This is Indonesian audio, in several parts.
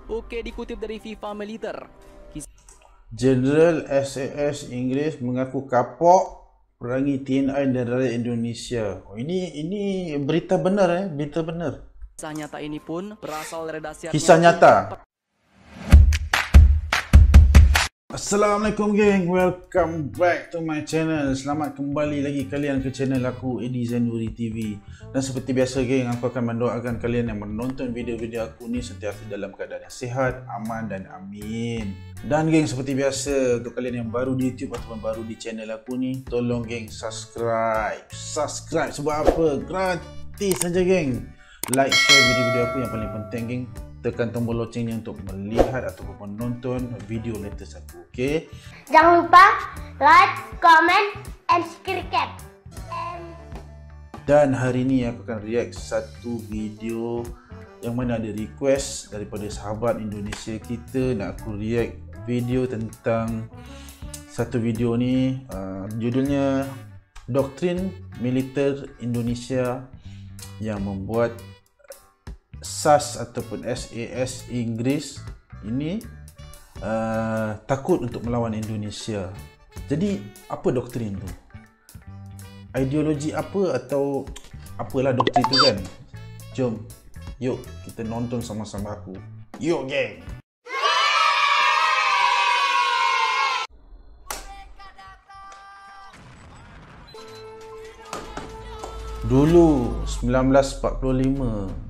Oke, dikutip dari FIFA Militer, Jenderal SAS Inggeris mengaku kapok perangi TNI dan rakyat Indonesia. Oh, ini berita benar berita benar. kisah nyata ini pun berasal dari dahsyatnya Kisah nyata. Assalamualaikum geng, welcome back to my channel. Selamat kembali lagi kalian ke channel aku, Eddie Zainuri TV. Dan seperti biasa geng, aku akan mendoakan kalian yang menonton video-video aku ni sentiasa dalam keadaan yang sihat, aman dan amin. Dan geng, seperti biasa untuk kalian yang baru di YouTube ataupun baru di channel aku ni, tolong geng subscribe. Subscribe sebab apa? Gratis saja geng. Like, share video-video aku, yang paling penting geng, tekan tombol loncengnya untuk melihat ataupun menonton video latest aku, okey? Jangan lupa like, comment, and subscribe. Dan hari ni aku akan react satu video yang mana ada request daripada sahabat Indonesia kita nak aku react video tentang satu video ni, judulnya Doktrin Militer Indonesia yang membuat SAS ataupun SAS Inggeris ini takut untuk melawan Indonesia. Jadi apa doktrin tu? Ideologi apa atau apalah doktrin tu kan? Jom, yuk kita nonton sama-sama aku. Yuk geng! Dulu 1945.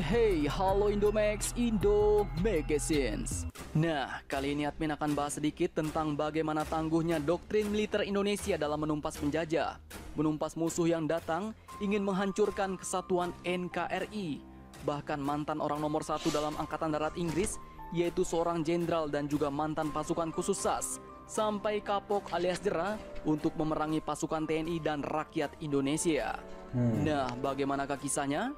Hey, halo Indomax, Indo Magazines. Nah, kali ini admin akan bahas sedikit tentang bagaimana tangguhnya doktrin militer Indonesia dalam menumpas penjajah, menumpas musuh yang datang ingin menghancurkan kesatuan NKRI. Bahkan mantan orang nomor 1 dalam Angkatan Darat Inggris, yaitu seorang jenderal dan juga mantan pasukan khusus SAS, sampai kapok alias jera untuk memerangi pasukan TNI dan rakyat Indonesia. Nah, bagaimanakah kisahnya?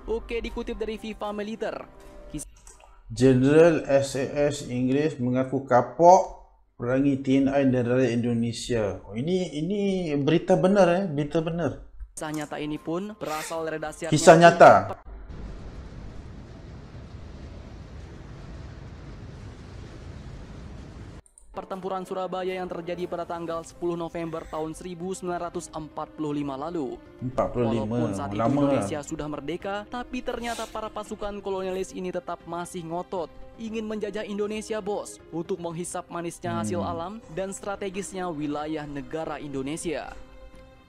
Oke, dikutip dari FIFA Militer, Jenderal SAS Inggeris mengaku kapok perangi TNI dan rakyat Indonesia. Oh, ini berita benar berita benar. kisah nyata ini pun berasal dari dahsyatnya Kisah nyata. Pertempuran Surabaya yang terjadi pada tanggal 10 November tahun 1945 lalu. 45, Walaupun saat itu lama Indonesia sudah merdeka, tapi ternyata para pasukan kolonialis ini tetap masih ngotot ingin menjajah Indonesia, bos, untuk menghisap manisnya hasil alam dan strategisnya wilayah negara Indonesia.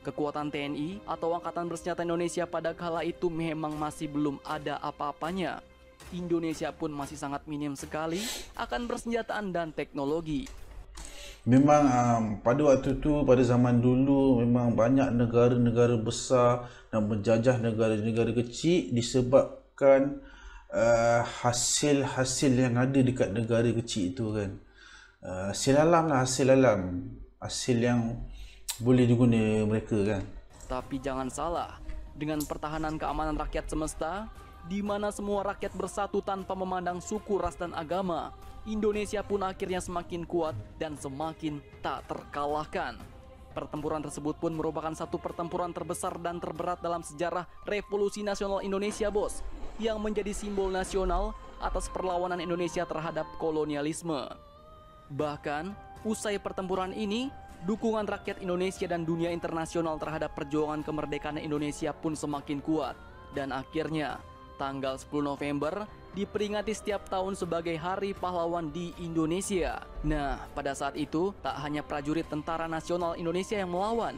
Kekuatan TNI atau Angkatan Bersenjata Indonesia pada kala itu memang masih belum ada apa-apanya. Indonesia pun masih sangat minim sekali akan persenjataan dan teknologi. Memang pada waktu tu, pada zaman dulu, memang banyak negara-negara besar dan menjajah negara-negara kecil disebabkan hasil-hasil yang ada dekat negara kecil itu kan. Hasil alam lah, hasil alam, hasil yang boleh diguna mereka kan. Tapi jangan salah, dengan pertahanan keamanan rakyat semesta, di mana semua rakyat bersatu tanpa memandang suku, ras, dan agama, Indonesia pun akhirnya semakin kuat dan semakin tak terkalahkan. Pertempuran tersebut pun merupakan satu pertempuran terbesar dan terberat dalam sejarah Revolusi Nasional Indonesia, bos, yang menjadi simbol nasional atas perlawanan Indonesia terhadap kolonialisme. Bahkan, usai pertempuran ini, dukungan rakyat Indonesia dan dunia internasional terhadap perjuangan kemerdekaan Indonesia pun semakin kuat. Dan akhirnya, tanggal 10 November diperingati setiap tahun sebagai Hari Pahlawan di Indonesia. Nah, pada saat itu tak hanya prajurit Tentara Nasional Indonesia yang melawan.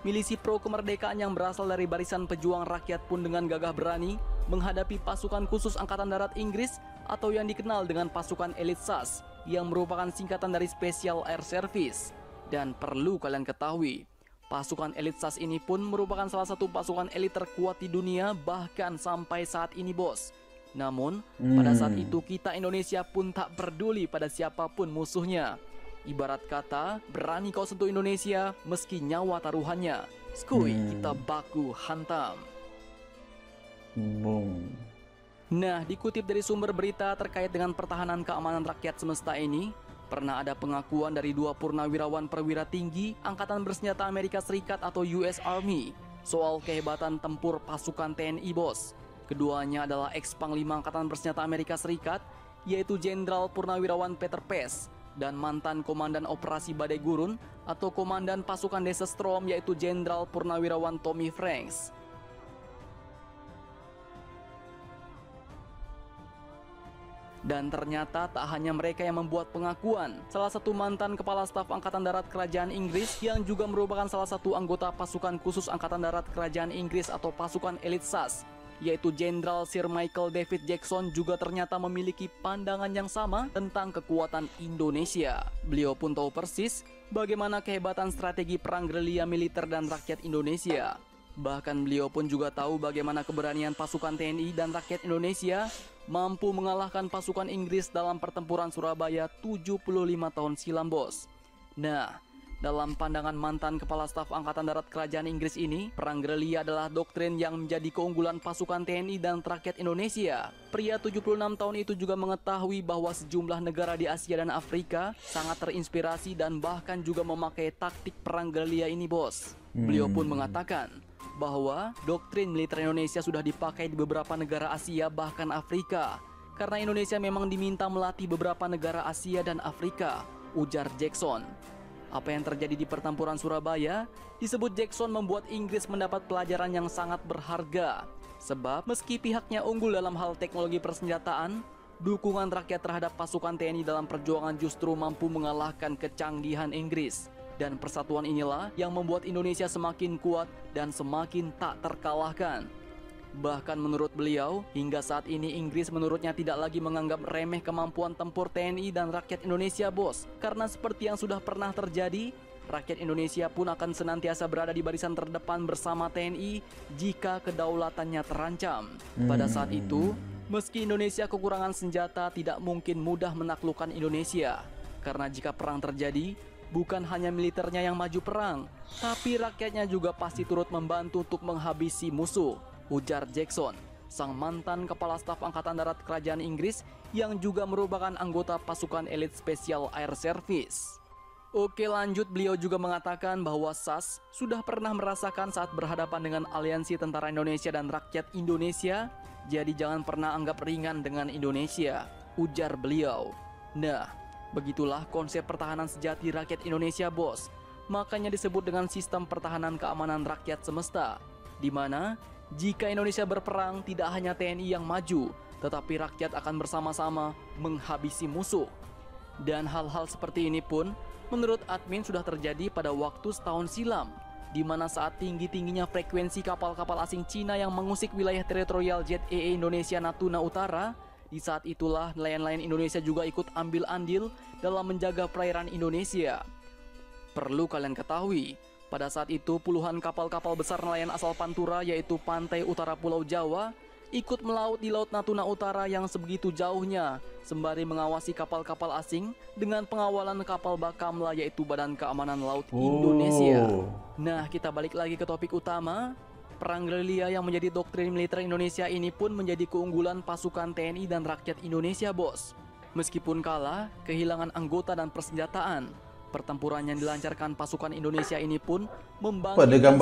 Milisi pro kemerdekaan yang berasal dari barisan pejuang rakyat pun dengan gagah berani menghadapi pasukan khusus Angkatan Darat Inggris atau yang dikenal dengan pasukan elit SAS, yang merupakan singkatan dari Special Air Service. Dan perlu kalian ketahui, pasukan elit SAS ini pun merupakan salah satu pasukan elit terkuat di dunia bahkan sampai saat ini, bos. Namun, pada saat itu kita Indonesia pun tak peduli pada siapapun musuhnya. Ibarat kata, berani kau sentuh Indonesia meski nyawa taruhannya. Skuy, kita baku hantam. Boom. Nah, dikutip dari sumber berita terkait dengan pertahanan keamanan rakyat semesta ini, pernah ada pengakuan dari 2 purnawirawan perwira tinggi Angkatan Bersenjata Amerika Serikat atau US Army soal kehebatan tempur pasukan TNI, bos. Keduanya adalah ex-Panglima Angkatan Bersenjata Amerika Serikat, yaitu Jenderal Purnawirawan Peter Pace, dan mantan Komandan Operasi Badai Gurun atau Komandan Pasukan Desert Storm, yaitu Jenderal Purnawirawan Tommy Franks. Dan ternyata tak hanya mereka yang membuat pengakuan. Salah satu mantan Kepala Staf Angkatan Darat Kerajaan Inggris yang juga merupakan salah satu anggota pasukan khusus Angkatan Darat Kerajaan Inggris atau pasukan elit SAS, yaitu Jenderal Sir Michael David Jackson, juga ternyata memiliki pandangan yang sama tentang kekuatan Indonesia. Beliau pun tahu persis bagaimana kehebatan strategi perang gerilya militer dan rakyat Indonesia. Bahkan beliau pun juga tahu bagaimana keberanian pasukan TNI dan rakyat Indonesia mampu mengalahkan pasukan Inggris dalam pertempuran Surabaya 75 tahun silam, bos. Nah, dalam pandangan mantan Kepala Staf Angkatan Darat Kerajaan Inggris ini, perang gerilya adalah doktrin yang menjadi keunggulan pasukan TNI dan rakyat Indonesia. Pria 76 tahun itu juga mengetahui bahwa sejumlah negara di Asia dan Afrika sangat terinspirasi dan bahkan juga memakai taktik perang gerilya ini, bos. Beliau pun mengatakan bahwa doktrin militer Indonesia sudah dipakai di beberapa negara Asia bahkan Afrika, karena Indonesia memang diminta melatih beberapa negara Asia dan Afrika, ujar Jackson. Apa yang terjadi di pertempuran Surabaya disebut Jackson membuat Inggris mendapat pelajaran yang sangat berharga, sebab meski pihaknya unggul dalam hal teknologi persenjataan, dukungan rakyat terhadap pasukan TNI dalam perjuangan justru mampu mengalahkan kecanggihan Inggris. Dan persatuan inilah yang membuat Indonesia semakin kuat dan semakin tak terkalahkan. Bahkan menurut beliau, hingga saat ini Inggris menurutnya tidak lagi menganggap remeh kemampuan tempur TNI dan rakyat Indonesia, bos. Karena seperti yang sudah pernah terjadi, rakyat Indonesia pun akan senantiasa berada di barisan terdepan bersama TNI jika kedaulatannya terancam. Pada saat itu, meski Indonesia kekurangan senjata, tidak mungkin mudah menaklukkan Indonesia. Karena jika perang terjadi, bukan hanya militernya yang maju perang, tapi rakyatnya juga pasti turut membantu untuk menghabisi musuh, ujar Jackson, sang mantan Kepala Staf Angkatan Darat Kerajaan Inggris yang juga merupakan anggota pasukan elit Special Air Service. Oke, lanjut, beliau juga mengatakan bahwa SAS sudah pernah merasakan saat berhadapan dengan aliansi tentara Indonesia dan rakyat Indonesia, jadi jangan pernah anggap ringan dengan Indonesia, ujar beliau. Nah, begitulah konsep pertahanan sejati rakyat Indonesia, bos. Makanya disebut dengan sistem pertahanan keamanan rakyat semesta, di mana jika Indonesia berperang tidak hanya TNI yang maju, tetapi rakyat akan bersama-sama menghabisi musuh. Dan hal-hal seperti ini pun menurut admin sudah terjadi pada waktu setahun silam, di mana saat tinggi-tingginya frekuensi kapal-kapal asing Cina yang mengusik wilayah teritorial ZEE Indonesia Natuna Utara, di saat itulah nelayan-nelayan Indonesia juga ikut ambil andil dalam menjaga perairan Indonesia. Perlu kalian ketahui, pada saat itu puluhan kapal-kapal besar nelayan asal Pantura, yaitu pantai utara Pulau Jawa, ikut melaut di Laut Natuna Utara yang sebegitu jauhnya, sembari mengawasi kapal-kapal asing dengan pengawalan kapal Bakamla, yaitu Badan Keamanan Laut Indonesia. Nah, kita balik lagi ke topik utama. Perang gerilya yang menjadi doktrin militer Indonesia ini pun menjadi keunggulan pasukan TNI dan rakyat Indonesia, bos. Meskipun kalah, kehilangan anggota dan persenjataan, pertempuran yang dilancarkan pasukan Indonesia ini pun membangkitkan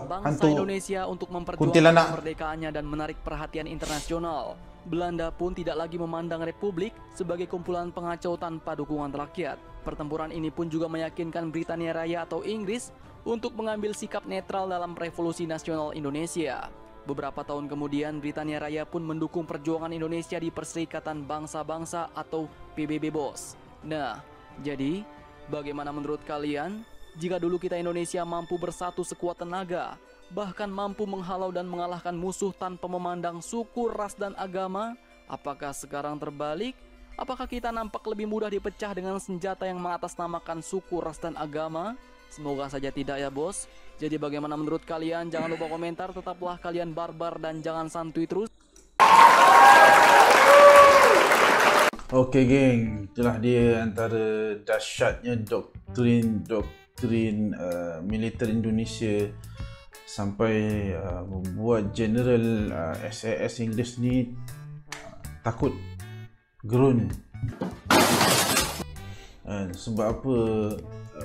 bangsa Indonesia untuk memperjuangkan kemerdekaannya dan menarik perhatian internasional. Belanda pun tidak lagi memandang Republik sebagai kumpulan pengacau tanpa dukungan rakyat. Pertempuran ini pun juga meyakinkan Britania Raya atau Inggris untuk mengambil sikap netral dalam Revolusi Nasional Indonesia. Beberapa tahun kemudian, Britania Raya pun mendukung perjuangan Indonesia di Perserikatan Bangsa-Bangsa atau PBB, bos. Nah, jadi bagaimana menurut kalian? Jika dulu kita Indonesia mampu bersatu sekuat tenaga, bahkan mampu menghalau dan mengalahkan musuh tanpa memandang suku, ras, dan agama, apakah sekarang terbalik? Apakah kita nampak lebih mudah dipecah dengan senjata yang mengatasnamakan suku, ras, dan agama? Semoga saja tidak ya, bos. Jadi bagaimana menurut kalian? Jangan lupa komentar, tetaplah kalian barbar dan jangan santuy terus. Oke, geng, itulah dia antara dahsyatnya doktrin militer Indonesia sampai membuat General SAS Inggris ni takut gerun. Sebab apa?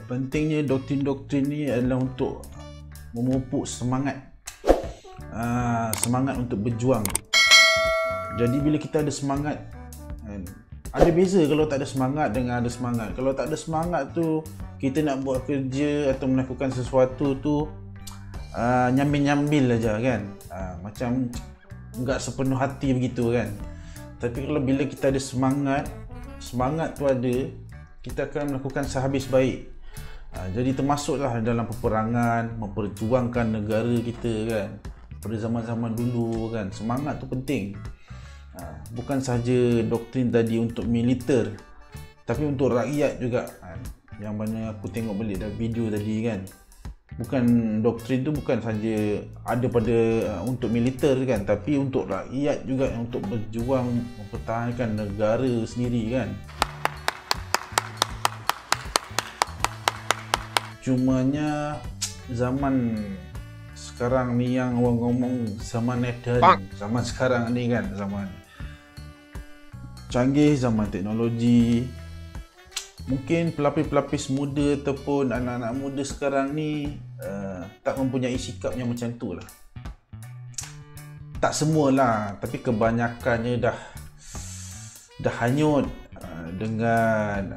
Pentingnya doktrin-doktrin ni adalah untuk memupuk semangat, semangat untuk berjuang. Jadi bila kita ada semangat, ada beza kalau tak ada semangat dengan ada semangat. Kalau tak ada semangat tu, kita nak buat kerja atau melakukan sesuatu tu nyambil-nyambil aja kan, macam enggak sepenuh hati begitu kan. Tapi kalau bila kita ada semangat, semangat tu ada, kita akan melakukan sehabis baik. Jadi termasuklah dalam peperangan, memperjuangkan negara kita kan. Pada zaman-zaman dulu kan, semangat tu penting. Bukan sahaja doktrin tadi untuk militer, tapi untuk rakyat juga. Yang mana aku tengok balik dalam video tadi kan, bukan doktrin tu bukan saja ada pada untuk militer kan, tapi untuk rakyat juga, untuk berjuang mempertahankan negara sendiri kan. Cumanya zaman sekarang ni yang orang ngomong zaman edan, zaman sekarang ni kan, zaman canggih, zaman teknologi. Mungkin pelapis-pelapis muda ataupun anak-anak muda sekarang ni tak mempunyai sikap yang macam tu lah. Tak semualah, tapi kebanyakannya dah hanyut dengan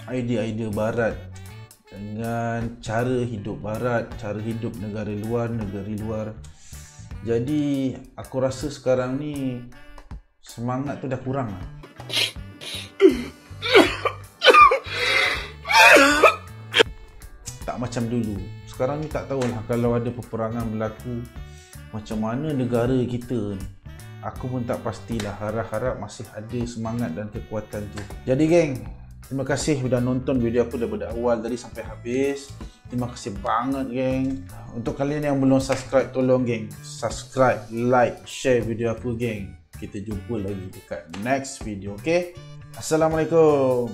idea-idea barat, dengan cara hidup barat, cara hidup negara luar. Jadi aku rasa sekarang ni semangat tu dah kurang lah. Tak macam dulu. Sekarang ni tak tahulah kalau ada peperangan berlaku, macam mana negara kita ni. Aku pun tak pastilah, harap-harap masih ada semangat dan kekuatan tu. Jadi geng, terima kasih sudah nonton video aku daripada awal tadi sampai habis. Terima kasih banget geng. Untuk kalian yang belum subscribe, tolong geng subscribe, like, share video aku geng. Kita jumpa lagi dekat next video, okay? Assalamualaikum.